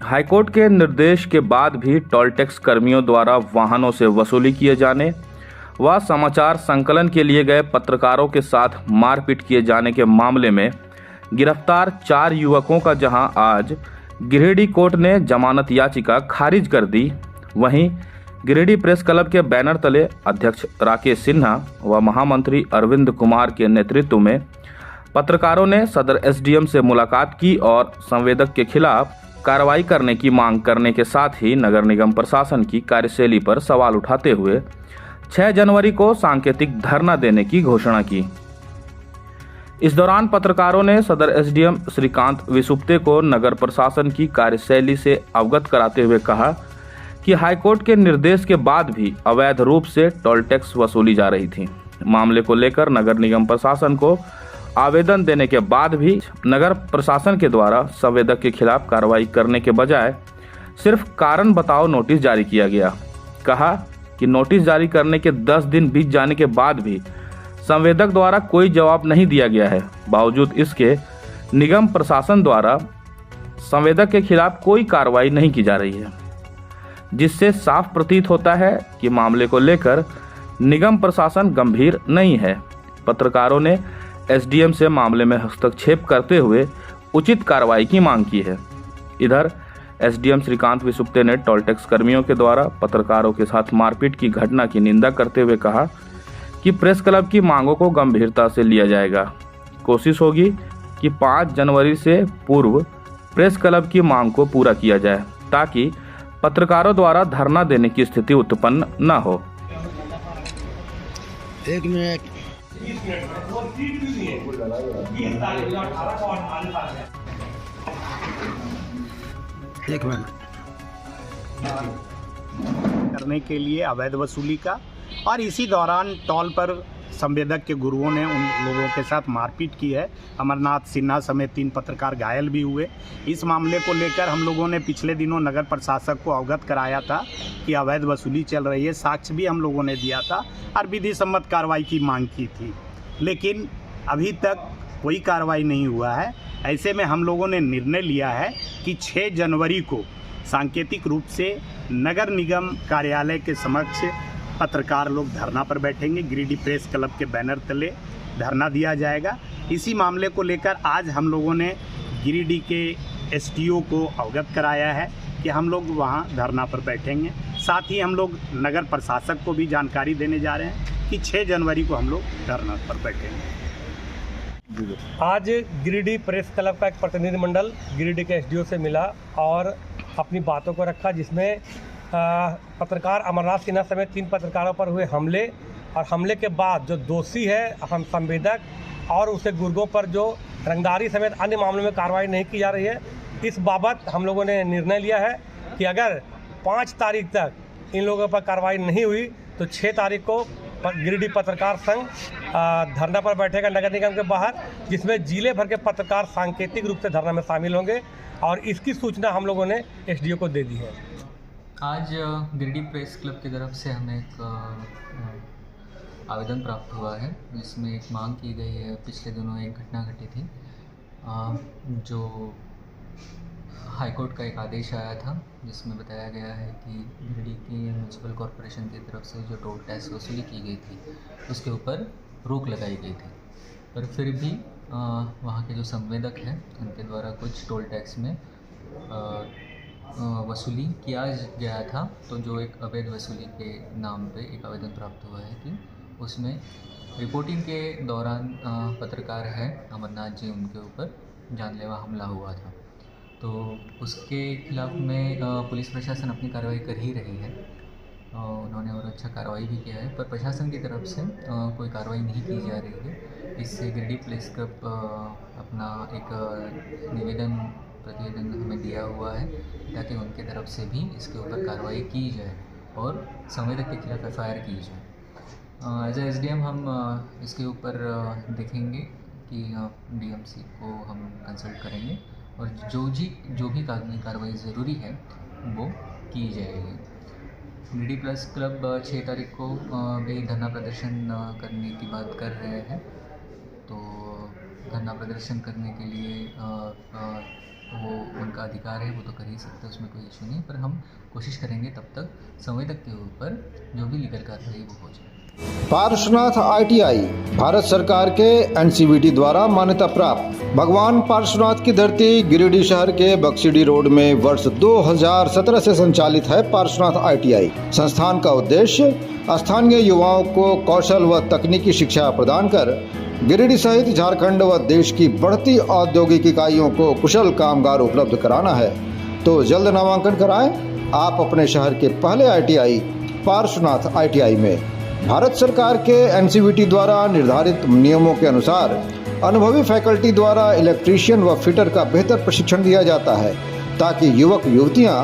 High court के निर्देश के बाद भी टोल टैक्स कर्मियों द्वारा वाहनों से वसूली किए जाने व समाचार संकलन के लिए गए पत्रकारों के साथ मारपीट किए जाने के मामले में गिरफ्तार 4 युवकों का जहां आज गिरिडीह कोर्ट ने जमानत याचिका खारिज कर दी, वहीं गिरिडीह प्रेस क्लब के बैनर तले अध्यक्ष राकेश सिन्हा व महामंत्री अरविंद कुमार के नेतृत्व में पत्रकारों ने सदर एसडीएम से मुलाकात की और संवेदक के खिलाफ कार्रवाई करने की मांग करने के साथ ही नगर निगम प्रशासन की कार्यशैली पर सवाल उठाते हुए 6 जनवरी को सांकेतिक धरना देने की घोषणा की। इस दौरान पत्रकारों ने सदर एसडीएम श्रीकांत विसुप्ते को नगर प्रशासन की कार्यशैली से अवगत कराते हुए कहा कि हाईकोर्ट के निर्देश के बाद भी अवैध रूप से टोल टैक्स वसूली जा रही थी। मामले को लेकर नगर निगम प्रशासन को आवेदन देने के बाद भी नगर प्रशासन के द्वारा संवेदक के खिलाफ कार्रवाई करने के बजाय सिर्फ कारण बताओ नोटिस जारी किया गया। कहा कि नोटिस जारी करने के 10 दिन बीत जाने के बाद भी संवेदक द्वारा कोई जवाब नहीं दिया गया है। बावजूद इसके निगम प्रशासन द्वारा संवेदक के खिलाफ कोई कार्रवाई नहीं की जा रही है, जिससे साफ प्रतीत होता है कि मामले को लेकर निगम प्रशासन गंभीर नहीं है। पत्रकारों ने एसडीएम से मामले में हस्तक्षेप करते हुए उचित कार्रवाई की मांग की है। इधर एसडीएम श्रीकांत विसुप्ते ने टोल टैक्स कर्मियों के द्वारा पत्रकारों के साथ मारपीट की घटना की निंदा करते हुए कहा कि प्रेस क्लब की मांगों को गंभीरता से लिया जाएगा। कोशिश होगी कि 5 जनवरी से पूर्व प्रेस क्लब की मांग को पूरा किया जाए ताकि पत्रकारों द्वारा धरना देने की स्थिति उत्पन्न न हो। एक मिनट। करने के लिए अवैध वसूली का, और इसी दौरान टोल पर संवेदक के गुरुओं ने उन लोगों के साथ मारपीट की है। अमरनाथ सिन्हा समेत 3 पत्रकार घायल भी हुए। इस मामले को लेकर हम लोगों ने पिछले दिनों नगर प्रशासक को अवगत कराया था कि अवैध वसूली चल रही है। साक्ष्य भी हम लोगों ने दिया था और विधि सम्मत कार्रवाई की मांग की थी, लेकिन अभी तक कोई कार्रवाई नहीं हुआ है। ऐसे में हम लोगों ने निर्णय लिया है कि 6 जनवरी को सांकेतिक रूप से नगर निगम कार्यालय के समक्ष पत्रकार लोग धरना पर बैठेंगे। गिरिडीह प्रेस क्लब के बैनर तले धरना दिया जाएगा। इसी मामले को लेकर आज हम लोगों ने गिरिडीह के एसटीओ को अवगत कराया है कि हम लोग वहां धरना पर बैठेंगे। साथ ही हम लोग नगर प्रशासक को भी जानकारी देने जा रहे हैं कि 6 जनवरी को हम लोग धरना पर बैठेंगे। आज गिरिडीह प्रेस क्लब का एक प्रतिनिधिमंडल गिरिडीह के एसडीओ से मिला और अपनी बातों को रखा, जिसमें पत्रकार अमरनाथ सिन्हा समेत 3 पत्रकारों पर हुए हमले और हमले के बाद जो दोषी है हम संवेदक और उसे गुर्गों पर जो रंगदारी समेत अन्य मामलों में कार्रवाई नहीं की जा रही है, इस बाबत हम लोगों ने निर्णय लिया है कि अगर 5 तारीख तक इन लोगों पर कार्रवाई नहीं हुई तो 6 तारीख को गिरिडीह पत्रकार संघ धरना पर बैठेगा नगर निगम के बाहर, जिसमें जिले भर के पत्रकार सांकेतिक रूप से धरना में शामिल होंगे और इसकी सूचना हम लोगों ने एसडीओ को दे दी है। आज गिरिडीह प्रेस क्लब की तरफ से हमें एक आवेदन प्राप्त हुआ है, जिसमें एक मांग की गई है। पिछले दिनों एक घटना घटी थी जो हाईकोर्ट का एक आदेश आया था, जिसमें बताया गया है कि गिरिडीह की म्यूनसिपल कॉरपोरेशन की तरफ से जो टोल टैक्स वसूली की गई थी उसके ऊपर रोक लगाई गई थी, पर फिर भी वहाँ के जो संवेदक हैं उनके द्वारा कुछ टोल टैक्स में वसूली किया गया था। तो जो एक अवैध वसूली के नाम पे एक आवेदन प्राप्त हुआ है कि उसमें रिपोर्टिंग के दौरान पत्रकार हैं अमरनाथ जी, उनके ऊपर जानलेवा हमला हुआ था। तो उसके खिलाफ में पुलिस प्रशासन अपनी कार्रवाई कर ही रही है। उन्होंने और अच्छा कार्रवाई भी किया है, पर प्रशासन की तरफ से कोई कार्रवाई नहीं की जा रही है। इससे गिरिडीह प्रेस क्लब अपना एक प्रतिवेदन हमें दिया हुआ है ताकि उनके तरफ से भी इसके ऊपर कार्रवाई की जाए और संवेदक के खिलाफ एफआईआर की जाए। एज एसडीएम हम इसके ऊपर देखेंगे कि डीएमसी को हम कंसल्ट करेंगे और जो भी कानूनी कार्रवाई ज़रूरी है वो की जाएगी। गिरिडीह प्रेस क्लब 6 तारीख को भी धरना प्रदर्शन करने की बात कर रहे हैं। तो धरना प्रदर्शन करने के लिए वो उनका अधिकार है, वो तो कर ही सकते हैं, उसमें कोई इशू नहीं। पर हम कोशिश करेंगे तब तक संवेदक के ऊपर जो भी लीगल कार्रवाई वो हो जाए। पार्श्वनाथ ITI भारत सरकार के NCVT द्वारा मान्यता प्राप्त भगवान पार्श्वनाथ की धरती गिरिडीह शहर के बक्सीडी रोड में वर्ष 2017 से संचालित है पार्श्वनाथ ITI। संस्थान का उद्देश्य स्थानीय युवाओं को कौशल व तकनीकी शिक्षा प्रदान कर गिरिडीह सहित झारखंड व देश की बढ़ती औद्योगिक इकाइयों को कुशल कामगार उपलब्ध कराना है। तो जल्द नामांकन कराएं आप अपने शहर के पहले ITI पार्श्वनाथ ITI में। भारत सरकार के NCVT द्वारा निर्धारित नियमों के अनुसार अनुभवी फैकल्टी द्वारा इलेक्ट्रीशियन व फिटर का बेहतर प्रशिक्षण दिया जाता है ताकि युवक युवतियां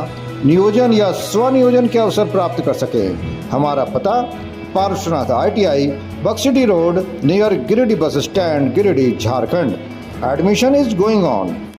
नियोजन या स्वनियोजन के अवसर प्राप्त कर सकें। हमारा पता Parshwanath ITI Baksidih road near Giridih bus stand Giridih Jharkhand. Admission is going on.